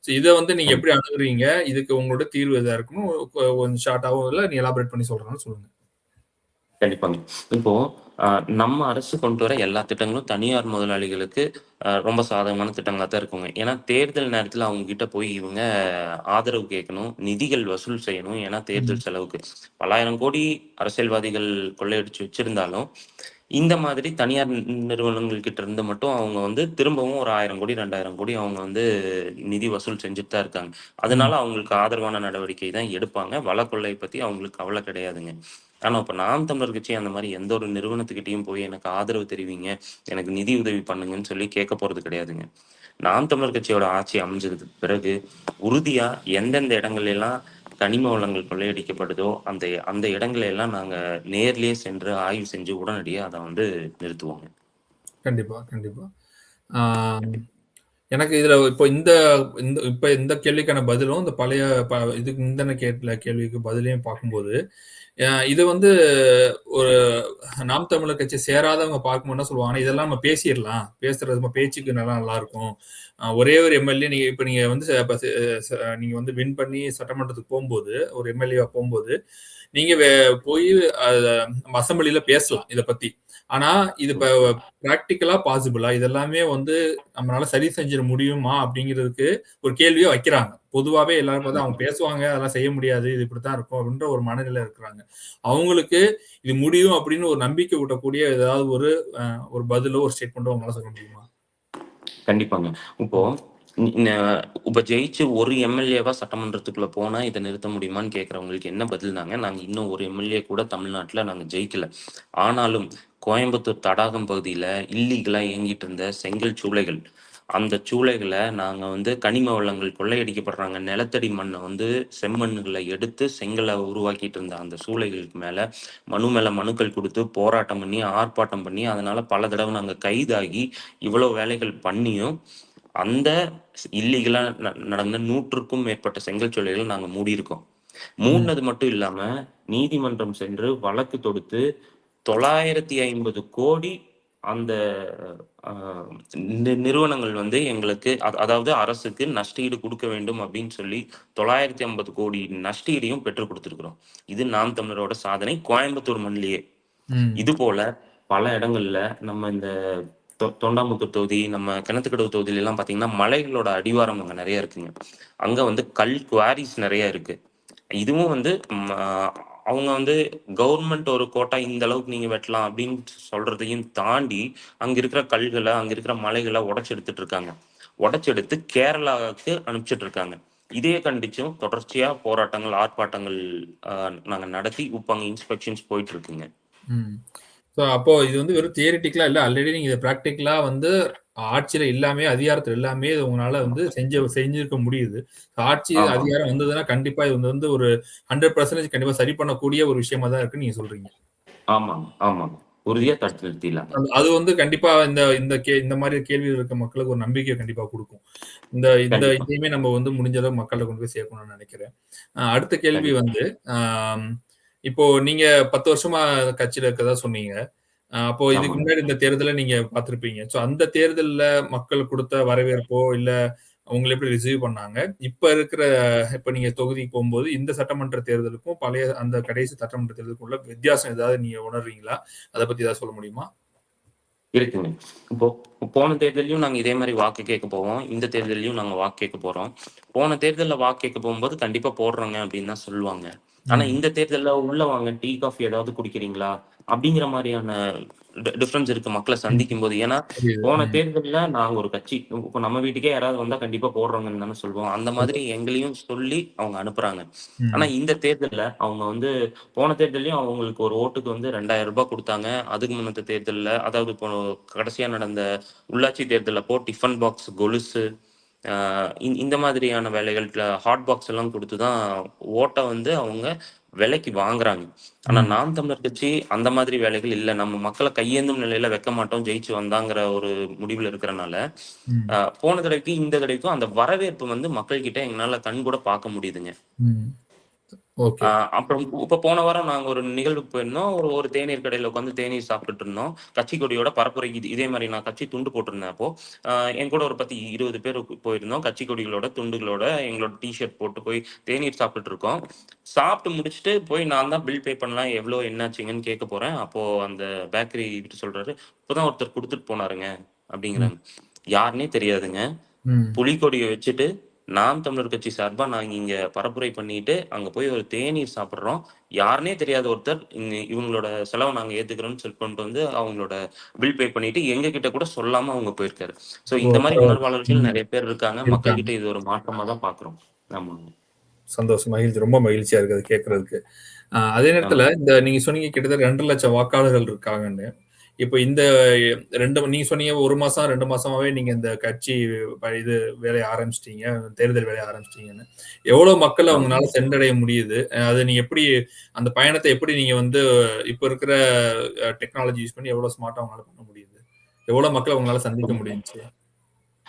சோ இத வந்து நீங்க எப்படி கண்டிப்பா. அணுகுறீங்க? இதுக்கு உங்களோட தீர்வு எதா இருக்குமோ, கொஞ்சம் ஷார்ட்டாவோ இல்ல நீ எலாபரேட் பண்ணி சொல்றதுனாலும் சொல்லுங்க. கண்டிப்பாங்க. இப்போ நம்ம அரசு கொண்டு வர எல்லா திட்டங்களும் தனியார் முதலாளிகளுக்கு ரொம்ப சாதகமான திட்டங்களா தான் இருக்குங்க. ஏன்னா, தேர்தல் நேரத்தில அவங்க கிட்ட போய் இவங்க ஆதரவு கேட்கணும், நிதிகள் வசூல் செய்யணும். ஏன்னா, ம். தேர்தல் செலவுக்கு பல்லாயிரம் கோடி அரசியல்வாதிகள் கொள்ளையடிச்சு வச்சிருந்தாலும், இந்த மாதிரி தனியார் நிறுவனங்கள் கிட்ட இருந்து மட்டும் அவங்க வந்து திரும்பவும் ஒரு 1000 கோடி, 2000 கோடி அவங்க வந்து நிதி வசூல் செஞ்சுட்டு தான் இருக்காங்க. அதனால ம். அவங்களுக்கு ஆதரவான நடவடிக்கை தான் எடுப்பாங்க. வள கொள்ளை பத்தி அவங்களுக்கு கவல கிடையாதுங்க. ஆனா, இப்ப நாம் தமிழர் கட்சி அந்த மாரி எந்த ஒரு நிறுவனத்துக்கிட்டயும் போய் எனக்கு ஆதரவு தெரிவிங்க, எனக்கு நிதி உதவி பண்ணுங்கன்னு சொல்லி கேட்க போறது கிடையாதுங்க. நாம் தமிழர் கட்சியோட ஆட்சி அமைஞ்சதுக்கு பிறகு, உறுதியா எந்தெந்த இடங்கள்ல எல்லாம் கனிம வளங்கள் கொள்ளையடிக்கப்படுதோ, அந்த அந்த இடங்களை எல்லாம் நாங்க நேர்லயே சென்று ஆய்வு செஞ்சு உடனடியா அத வந்து நிறுத்துவோங்க. கண்டிப்பா, கண்டிப்பா. ஆ கண்டிப்பா. எனக்கு இதுல இப்போ இந்த கேள்விக்கான பதிலும், இந்த பழைய இதுக்கு முந்தின கேள்விக்கு பதிலையும் பார்க்கும்போது, இது வந்து ஒரு நாம் தமிழர் கட்சி சேராதவங்க பார்க்கும்போது என்ன சொல்லுவாங்கன்னா, இதெல்லாம் நம்ம பேசிறலாம். பேசுறது நம்ம பேச்சுக்கு நல்லாருக்கும். ஒரே ஒரு எம்.எல்.ஏ நீங்க வந்து ச ப ச ச நீங்க வந்து வின் பண்ணி சட்டமன்றத்துக்கு போம்போது, ஒரு எம்.எல்.ஏவா போம்போது, நீங்க போய் அ நம்ம அசெம்பிளில பேசலாம் இத பத்தி. ஆனா, இது இப்ப பிராக்டிகலா பாசிபிளா? இதெல்லாமே வந்து நம்மளால சரி செஞ்சிட முடியுமா? அப்படிங்கிறதுக்கு ஒரு கேள்விய வைக்கிறாங்க. பொதுவாவே எல்லாரும் பார்த்தா அவங்க பேசுவாங்க, அதெல்லாம் செய்ய முடியாது. இது இப்படித்தான் இருக்கும் அப்படின்ற ஒரு மனநிலையில இருக்கிறாங்க. அவங்களுக்கு இது முடியும் அப்படின்னு ஒரு நம்பிக்கை ஊட்டக்கூடிய ஏதாவது ஒரு பதிலோ, ஒரு ஸ்டேட்மென்ட்டோ உங்களால சொல்ல முடியுமா? கண்டிப்பாங்க. இப்போ ம். நி ந இப்ப ஜெயிச்சு ஒரு எம்.எல்.ஏவா சட்டமன்றத்துக்குள்ள போனா இத நிறுத்த முடியுமான்னு கேட்கிறவங்களுக்கு என்ன பதில்னாங்க, நாங்க இன்னும் ஒரு எம்.எல்.ஏ கூட தமிழ்நாட்டுல நாங்க ஜெயிக்கல. ஆனாலும் கோயம்புத்தூர் தடாகம் பகுதியில இல்லீகலா இயங்கிட்டு இருந்த செங்கல் சூளைகள், அந்த சூளைகளை நாங்க வந்து கனிம வளங்கள் கொள்ளையடிக்கப்படுறாங்க, நிலத்தடி மண்ணை வந்து செம்மண்ணுகளை எடுத்து செங்கலை உருவாக்கிட்டு இருந்த அந்த சூளைகளுக்கு மேல மேல மனுக்கள் கொடுத்து போராட்டம் பண்ணி ஆர்ப்பாட்டம் பண்ணி அதனால பல தடவை நாங்க கைதாகி இவ்வளவு வேலைகள் பண்ணியும் அந்த இல்லீகலா நடந்த 100க்கும் மேற்பட்ட செங்கல் சூளைகளை நாங்க மூடியிருக்கோம். மூடினது மட்டும் இல்லாம நீதிமன்றம் சென்று வழக்கு தொடுத்து 950 கோடி அந்த நிறுவனங்கள் வந்து எங்களுக்கு அதாவது அரசுக்கு நஷ்டஈடு கொடுக்க வேண்டும் அப்படின்னு சொல்லி 950 கோடி நஷ்டஈடையும் பெற்றுக் கொடுத்திருக்கிறோம். இது நாம் தமிழரோட சாதனை கோயம்புத்தூர் மண்ணிலேயே. இது போல பல இடங்கள்ல நம்ம இந்த தொண்டாமுத்தூர் தொகுதி, நம்ம கிணத்துக்கடவு தொகுதியில எல்லாம் பாத்தீங்கன்னா மலைகளோட அடிவாரம் அங்க நிறைய இருக்குங்க. அங்க வந்து கல் குவாரிஸ் நிறைய இருக்கு. இதுவும் வந்து அவங்க வந்து கவர்மெண்ட் ஒரு கோட்டா இந்த அளவுக்கு நீங்க வெட்டலாம் அப்படின்னு சொல்றதையும் தாண்டி அங்க இருக்கிற கல்களை, அங்க இருக்கிற மலைகளை உடைச்சு எடுத்துட்டு இருக்காங்க. உடைச்செடுத்து கேரளாவுக்கு அனுப்பிச்சிட்டு இருக்காங்க. இதே கண்டிச்சும் தொடர்ச்சியா போராட்டங்கள், ஆர்ப்பாட்டங்கள் நாங்க நடத்தி இப்ப அங்க இன்ஸ்பெக்ஷன்ஸ் போயிட்டு இருக்குங்க. ஸோ அப்போ இது வந்து வெறும் தியரிட்டிக்கலா இல்ல, ஆல்ரெடி நீங்க இதை ப்ராக்டிக்கலா வந்து ஆட்சியில இல்லாமே, அதிகாரத்தில் இல்லாமே இது உங்களால வந்து செஞ்சிருக்க முடியுது. ஆட்சி அதிகாரம் வந்ததுன்னா கண்டிப்பா இது வந்து ஒரு 100% கண்டிப்பா சரி பண்ணக்கூடிய ஒரு விஷயமா தான் இருக்குன்னு நீங்க சொல்றீங்க. ஆமாங்க, ஆமாங்க. உறுதியா தடுத்து நிறுத்திடலாம். அது வந்து கண்டிப்பா இந்த மாதிரி கேள்வி இருக்க மக்களுக்கு ஒரு நம்பிக்கையை கண்டிப்பா கொடுக்கும். இதையுமே நம்ம வந்து முடிஞ்ச அளவு மக்களை கொண்டு போய் சேர்க்கணும்னு நினைக்கிறேன். அடுத்த கேள்வி வந்து இப்போ நீங்க 10 வருஷமா கட்சியில இருக்கதா சொன்னீங்க. அப்போ இதுக்கு முன்னாடி இந்த தேர்தலை நீங்க பார்த்திருப்பீங்க. சோ அந்த தேர்தல்ல மக்கள் கொடுத்த வரவேற்போ இல்ல உங்களை எப்படி ரிசீவ் பண்ணாங்க? இப்ப நீங்க தொகுதிக்கு போகும்போது இந்த சட்டமன்ற தேர்தலுக்கும் பழைய அந்த கடைசி சட்டமன்ற தேர்தலுக்கும் உள்ள வித்தியாசம் ஏதாவது நீங்க உணர்றீங்களா? அதை பத்தி ஏதாவது சொல்ல முடியுமா? இருக்குங்க. இப்போ போன தேர்தலையும் நாங்க இதே மாதிரி வாக்கு கேட்க போவோம். இந்த தேர்தலையும் நாங்க வாக்கு கேட்க போறோம். போன தேர்தல்ல வாக்கு கேட்க போகும்போது கண்டிப்பா போடுறோங்க அப்படின்னு தான் சொல்லுவாங்க. ஆனா இந்த தேர்தல்ல உள்ள வாங்க டீ, காஃபி ஏதாவது குடிக்கிறீங்களா? அப்படிங்கிற மாதிரியான டிஃபரன்ஸ் இருக்கு மக்களை சந்திக்கும் போது. ஏன்னா போன தேர்தல்ல நாங்க ஒரு கட்சி, இப்போ நம்ம வீட்டுக்கே யாராவது வந்தா கண்டிப்பா போடுறோங்கன்னு தானே சொல்லுவோம். அந்த மாதிரி எங்களையும் சொல்லி அவங்க அனுப்புறாங்க. ஆனா இந்த தேர்தல்ல அவங்க வந்து போன தேர்தலையும் அவங்களுக்கு ஒரு ஓட்டுக்கு வந்து 2000 ரூபாய் கொடுத்தாங்க. அதுக்கு முன்னத்த தேர்தல்ல, அதாவது இப்போ கடைசியா நடந்த உள்ளாட்சி தேர்தல்ல டிஃபன் பாக்ஸ், கொலுசு, இந்த மாதிரியான வேலைகள், ஹாட் பாக்ஸ் எல்லாம் கொடுத்துதான் ஓட்டை வந்து அவங்க விலைக்கு வாங்குறாங்க. ஆனா நாம் தமிழர் கட்சி அந்த மாதிரி வேலைகள் இல்ல. நம்ம மக்களை கையேந்தும் நிலையில வைக்க மாட்டோம், ஜெயிச்சு வந்தாங்கிற ஒரு முடிவுல இருக்கிறனால போன தடவைக்கு இந்த தடவைக்கும் அந்த வரவேற்பு வந்து மக்கள் கிட்ட எங்களால கண் கூட பார்க்க முடியுதுங்க. அப்புறம் இப்ப போன வாரம் நாங்க ஒரு நிகழ்வுக்கு போயிருந்தோம். ஒரு தேநீர் கடையில உட்காந்து தேநீர் சாப்பிட்டுட்டு இருந்தோம். கட்சி கொடியோட பரப்புரைக்கு இதே மாதிரி நான் கட்சி துண்டு போட்டிருந்தேன். அப்போ என் கூட ஒரு 10-20 பேர் போயிருந்தோம். கட்சி கொடிகளோட துண்டுகளோட எங்களோட டிஷர்ட் போட்டு போய் தேநீர் சாப்பிட்டுட்டு இருக்கோம். சாப்பிட்டு முடிச்சுட்டு போய் நான் தான் பில் பே பண்ணலாம், எவ்வளவு என்னாச்சுங்கன்னு கேட்க போறேன். அப்போ அந்த பேக்கரி கிட்ட சொல்றாரு, இப்பதான் ஒருத்தர் கொடுத்துட்டு போனாருங்க அப்படிங்கிறாங்க. யாருன்னே தெரியாதுங்க. புலிக்கொடியை வச்சுட்டு நாம் தமிழர் கட்சி சார்பா நாங்க இங்க பரப்புரை பண்ணிட்டு அங்க போய் ஒரு தேநீர் சாப்பிடுறோம். யாருனே தெரியாத ஒருத்தர் இவங்களோட செலவை நாங்க ஏத்துக்கிறோம்னு சொல்லி கொண்டு வந்து அவங்களோட பில் பே பண்ணிட்டு எங்க கிட்ட கூட சொல்லாம அவங்க போயிருக்காரு. சோ இந்த மாதிரி உணர்வாளர்கள் நிறைய பேர் இருக்காங்க. மக்கள் கிட்ட இது ஒரு மாற்றமா தான் பாக்குறோம். ஆமா, சந்தோஷம், மகிழ்ச்சி, ரொம்ப மகிழ்ச்சியா இருக்கு அது கேட்கறதுக்கு. அதே நேரத்துல நீங்க சொன்னீங்க கிட்டத்தட்ட 2 லட்சம் வாக்காளர்கள் இருக்காங்கன்னு. இப்ப இந்த நீங்க சொன்னீங்க 1 மாசம் 2 மாசமாவே நீங்க இந்த கட்சி இது வேலையை ஆரம்பிச்சிட்டீங்க, தேர்தல் வேலையை ஆரம்பிச்சிட்டீங்கன்னு. எவ்வளவு மக்களை உங்களால சென்றடைய முடியுது? அது நீங்க எப்படி அந்த பயணத்தை எப்படி நீங்க வந்து இப்ப இருக்கிற டெக்னாலஜி யூஸ் பண்ணி எவ்வளவு ஸ்மார்ட்டா உங்களால பண்ண முடியுது? எவ்வளவு மக்களை உங்களால சந்திக்க முடிஞ்சுச்சு?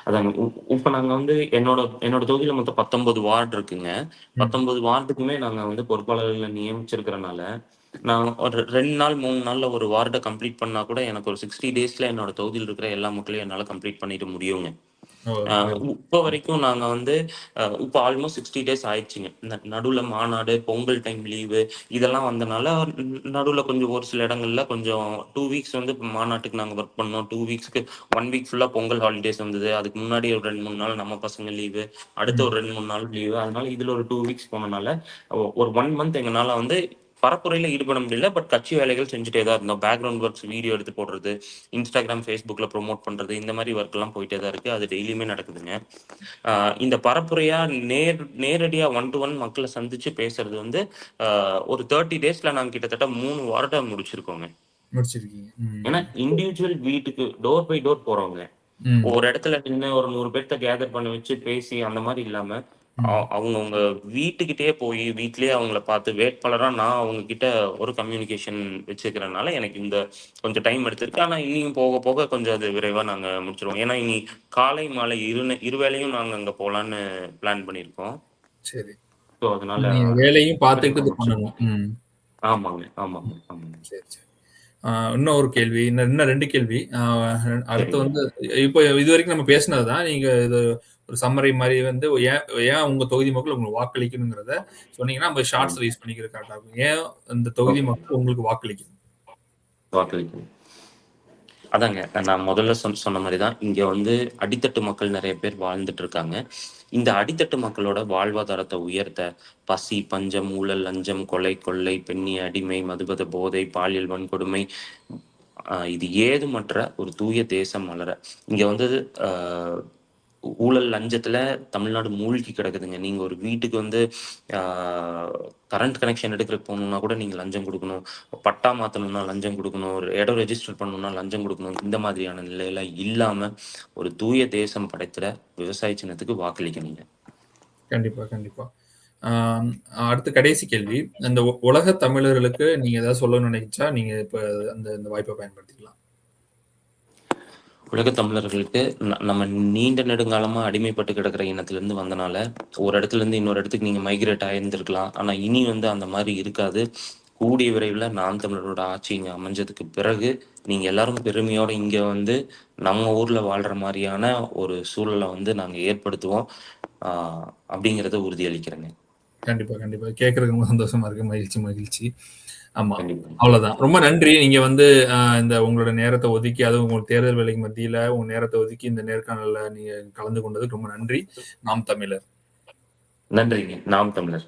அதாங்க. இப்ப நாங்க வந்து என்னோட தொகுதியில மொத்தம் 19 வார்டு இருக்குங்க. 19 வார்டுக்குமே நாங்க வந்து பொறுப்பாளர்களை நியமிச்சிருக்கிறனால, நான் ஒரு 2 நாள் 3 நாள்ல ஒரு வார்டை கம்ப்ளீட் பண்ணா கூட எனக்கு ஒரு 60 டேஸ்ல என்னோட தொகுதியில் இருக்கிற எல்லா மக்களையும் என்னால கம்ப்ளீட் பண்ணிட்டு முடியுங்க. இப்ப வரைக்கும் நாங்க வந்து இப்ப ஆல்மோஸ்ட் 60 டேஸ் ஆயிடுச்சுங்க. நடுவுல மாநாடு, பொங்கல் டைம் லீவு இதெல்லாம் வந்தனால நடுவுல கொஞ்சம் ஒரு சில இடங்கள்ல கொஞ்சம் 2 வீக்ஸ் வந்து மாநாட்டுக்கு நாங்க ஒர்க் பண்ணோம். 2 வீக்ஸ்க்கு 1 வீக் ஃபுல்லா பொங்கல் ஹாலிடேஸ் வந்தது. அதுக்கு முன்னாடி ஒரு 2-3 நாள் நம்ம பசங்க லீவு, அடுத்த ஒரு 2-3 நாள் லீவு. அதனால இதுல ஒரு 2 வீக்ஸ் போனனால ஒரு 1 மந்த் எங்கனால வந்து பரப்புரையில ஈடுபட முடியல. பட் கட்சி வேலைகள் செஞ்சுட்டே தான் இருந்தோம். பேக்ரவுண்ட் ஒர்க்ஸ், வீடியோ எடுத்து போடுறது, இன்ஸ்டாகிராம், ஃபேஸ்புக்ல ப்ரொமோட் பண்றது, இந்த மாதிரி ஒர்க் எல்லாம் போயிட்டே தான் இருக்கு. அது டெய்லியுமே நடக்குதுங்க. இந்த பரப்புரையா நேரடியா 1 to 1 மக்களை சந்திச்சு பேசுறது வந்து ஒரு 30 டேஸ்ல நாங்க கிட்டத்தட்ட 3 வார்டை முடிச்சிருக்கோங்க. ஏன்னா இண்டிவிஜுவல் வீட்டுக்கு டோர் பை டோர் போறோங்க. ம். ஒரு இடத்துல நின்னு ஒரு 100 பேர்த்த கேதர் பண்ணி வச்சு பேசி அந்த மாரி இல்லாம, ம். அவங்கவங்க வீட்டுக்கிட்டயே போயி, வீட்லயே அவங்கள பார்த்து வேட்பாளரா நான் அவங்க கிட்ட ஒரு கம்யூனிகேஷன் வச்சுக்கிறனால, எனக்கு இந்த கொஞ்சம் டைம் எடுத்திருக்கு. ஆனா இனியும் போக போக கொஞ்சம் அது விரைவா நாங்க முடிச்சுருவோம். ஏன்னா இனி காலை, மாலை இருவேளையும் நாங்க அங்க போலான்னு பிளான் பண்ணியிருக்கோம். சரி. ஸோ அதனால நீங்க வேலையும் பார்த்துட்டு விரைவா இது பண்ணணும். முடிச்சிருவோம். ம். ஆமாங்க, ஆமாங்க, ஆமாங்க. சரி, சரி. இன்னும் ஒரு கேள்வி. இன்னும் 2 கேள்வி. அடுத்து சரிங்க. வந்து இப்போ இதுவரைக்கும் நம்ம பேசினது தான். நீங்க இது ஒரு சம்மரி மாரி வந்து ஏன் ஏன் உங்க தொகுதி மக்கள் உங்களுக்கு வாக்களிக்கணுங்கிறத சொன்னீங்கன்னா, நம்ம ஆமா. ஷார்ட்ஸ்ல யூஸ் பண்ணிக்கிறது கரெக்ட்டா இருக்கும். ஏன் இந்த தொகுதி ஓகே. மக்கள் உங்களுக்கு வாக்களிக்கணும்? வாக்களிக்கணும். அதாங்க. நான் முதல்ல சொன்ன மாரி தான். இங்க வந்து அடித்தட்டு மக்கள் நெறைய பேர் வாழ்ந்துட்டு இருக்காங்க. இந்த அடித்தட்டு மக்களோட வாழ்வாதாரத்த உயர்த்த, பசி, பஞ்சம், ஊழல், லஞ்சம், கொலை, கொள்ளை, பெண்ணிய அடிமை, மதுபத போதை, பாலியல் வன்கொடுமை, இது ஏதுமற்ற ஒரு தூய தேசம் மலர. இங்க வந்து அ ஊழல், லஞ்சத்துல தமிழ்நாடு மூழ்கி கிடக்குதுங்க. நீங்க ஒரு வீட்டுக்கு வந்து ஆ கரண்ட் கனெக்ஷன் எடுக்கிறதுக்கு போணும்னா கூட நீங்க லஞ்சம் குடுக்கணும். பட்டா மாத்தணும்னா லஞ்சம் குடுக்கணும். ஒரு இடம் ரெஜிஸ்டர் பண்ணணும்னா லஞ்சம் குடுக்கணும். இந்த மாதிரியான நிலையெல்லாம் இல்லாம, ஒரு தூய தேசம் படைத்திட விவசாய சின்னத்துக்கு வாக்களிக்கணுங்க. கண்டிப்பா, கண்டிப்பா. ஆம், அடுத்து கடைசி கேள்வி. அந்த உலக தமிழர்களுக்கு நீங்க ஏதாவது சொல்லணும்னு நினைச்சா, நீங்க இப்ப அந்த இந்த வாய்ப்ப பயன்படுத்திக்கலாம். உலக தமிழர்களுக்கு நம்ம நீண்ட நெடுங்காலமா அடிமைப்பட்டு கிடக்கிற இனத்திலிருந்து வந்தனால, ஒரு இடத்துலருந்து இன்னொரு இடத்துக்கு நீங்க மைக்ரேட் ஆயிருந்திருக்கலாம். ஆனா இனி வந்து அந்த மாரி இருக்காது. கூடிய விரைவில நாம் தமிழரோட ஆட்சி இங்க அமைஞ்சதுக்கு பிறகு, நீங்க எல்லாரும் பெருமையோட இங்க வந்து நம்ம ஊர்ல வாழ்ற மாரியான ஒரு சூழல வந்து நாங்க ஏற்படுத்துவோம். ஆ அப்படிங்கிறத உறுதியளிக்கிறேங்க. கண்டிப்பா, கண்டிப்பா. கேட்கறதுக்கு ரொம்ப சந்தோஷமா இருக்கு. மகிழ்ச்சி, மகிழ்ச்சி. ஆமா. கண்டிப்பா. அவ்வளதான். ரொம்ப நன்றி. நீங்க வந்து இந்த உங்களோட நேரத்த ஒதுக்கி, அதுவும் உங்க தேர்தல் வேலைக்கு மத்தியில உங்க நேரத்த ஒதுக்கி இந்த நேர்காணல்ல நீங்க கலந்து கொண்டதுக்கு ரொம்ப நன்றி. நாம் தமிழர். நன்றிங்க. நாம் தமிழர்.